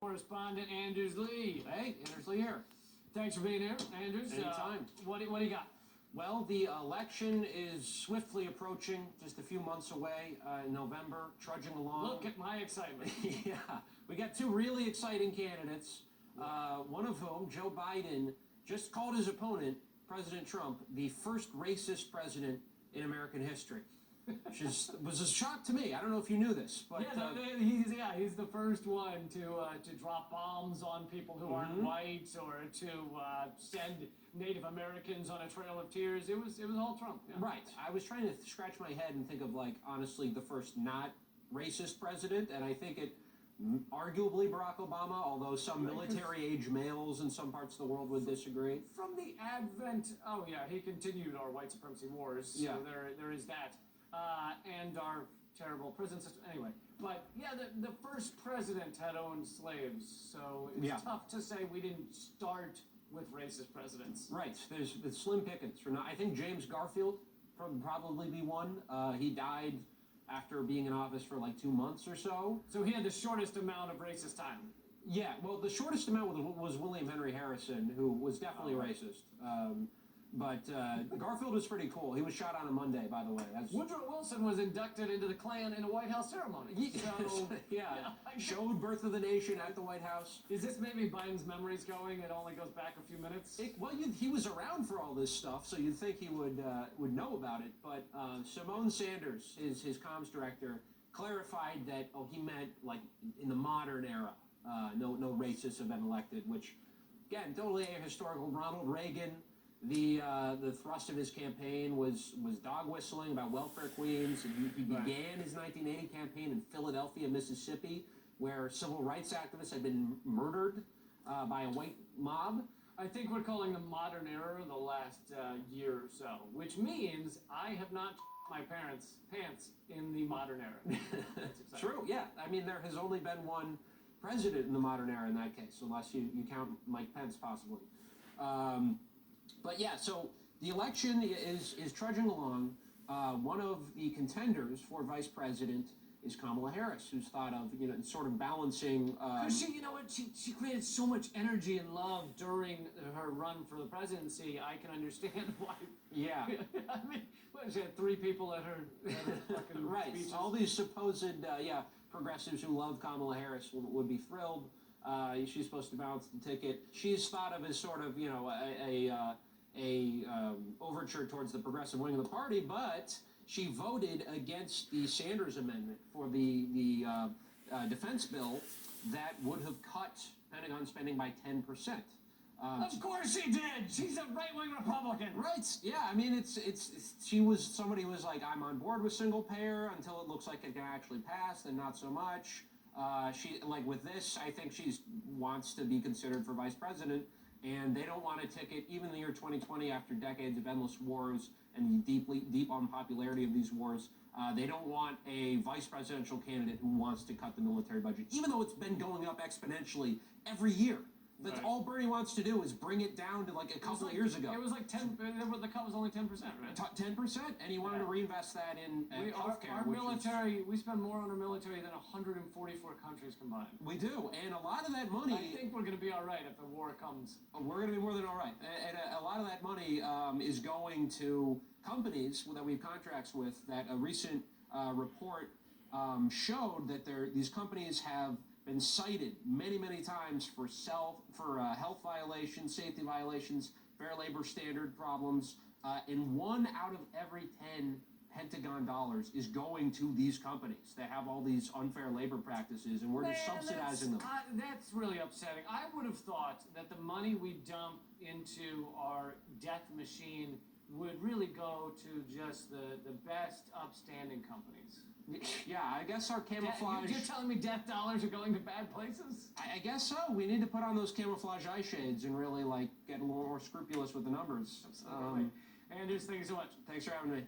Correspondent Anders Lee. Hey, Anders Lee here. Thanks for being here, Anders. Anytime. What do you got? Well, the election is swiftly approaching, just a few months away in November, trudging along. Look at my excitement. Yeah, we got two really exciting candidates, one of whom, Joe Biden, just called his opponent, President Trump, the first racist president in American history. Which was a shock to me. I don't know if you knew this, but he's the first one to drop bombs on people who aren't white, or to send Native Americans on a trail of tears. It was all Trump. Yeah. Right. I was trying to scratch my head and think of, like, honestly, the first not racist president, and I think it arguably Barack Obama, although some military-age males in some parts of the world would disagree. From the advent, he continued our white supremacy wars. So there is that. And our terrible prison system. Anyway, but yeah, the first president had owned slaves, so it's tough to say we didn't start with racist presidents. Right. There's slim pickings for now. I think James Garfield would probably be one. He died after being in office for like 2 months or so. So he had the shortest amount of racist time. Yeah, well, the shortest amount was William Henry Harrison, who was definitely racist. But Garfield was pretty cool. He was shot on a Monday, by the way. Woodrow Wilson was inducted into the Klan in a White House ceremony. So, showed Birth of the Nation at the White House. Is this maybe Biden's memories going? It only goes back a few minutes? He was around for all this stuff, so you'd think he would know about it. But Simone Sanders, his comms director, clarified that, he meant, like, in the modern era, no racists have been elected, which, again, totally ahistorical. Ronald Reagan, the thrust of his campaign was dog whistling about welfare queens. He began his 1980 campaign in Philadelphia, Mississippi, where civil rights activists had been murdered by a white mob. I think we're calling the modern era the last year or so, which means I have not my parents' pants in the modern era. That's exciting. True, yeah. I mean, there has only been one president in the modern era in that case, unless you count Mike Pence, possibly. But yeah, so the election is trudging along. One of the contenders for vice president is Kamala Harris, who's thought of, sort of balancing. Because she created so much energy and love during her run for the presidency. I can understand why. Yeah. I mean, she had 3 people at her fucking right. speeches. All these supposed progressives who love Kamala Harris would be thrilled. She's supposed to balance the ticket. She's thought of as sort of, a overture towards the progressive wing of the party, but she voted against the Sanders amendment for the defense bill that would have cut Pentagon spending by 10%. Of course she did. She's a right-wing Republican. Right. Yeah. I mean, somebody who was like, I'm on board with single payer until it looks like it can actually pass, then not so much. With this, I think she wants to be considered for vice president, and they don't want a ticket, even in the year 2020, after decades of endless wars and the deep unpopularity of these wars. They don't want a vice presidential candidate who wants to cut the military budget, even though it's been going up exponentially every year. That's all Bernie wants to do is bring it down to like a couple of years ago. It was like 10. The cut was only 10%, right? 10%, and he wanted to reinvest that in healthcare. Our military, we spend more on our military than 144 countries combined. We do, and a lot of that money. I think we're going to be all right if the war comes. We're going to be more than all right, and a lot of that money is going to companies that we have contracts with. That a recent report showed that these companies have been cited many times for health violations, safety violations, fair labor standard problems, and 1 out of every 10 Pentagon dollars is going to these companies that have all these unfair labor practices, and we're just subsidizing them. That's really upsetting. I would have thought that the money we dump into our death machine would really go to just the best upstanding companies. Yeah, I guess our camouflage... You're telling me death dollars are going to bad places? I guess so. We need to put on those camouflage eye shades and really, get a little more scrupulous with the numbers. Absolutely. Anders, thank you so much. Thanks for having me.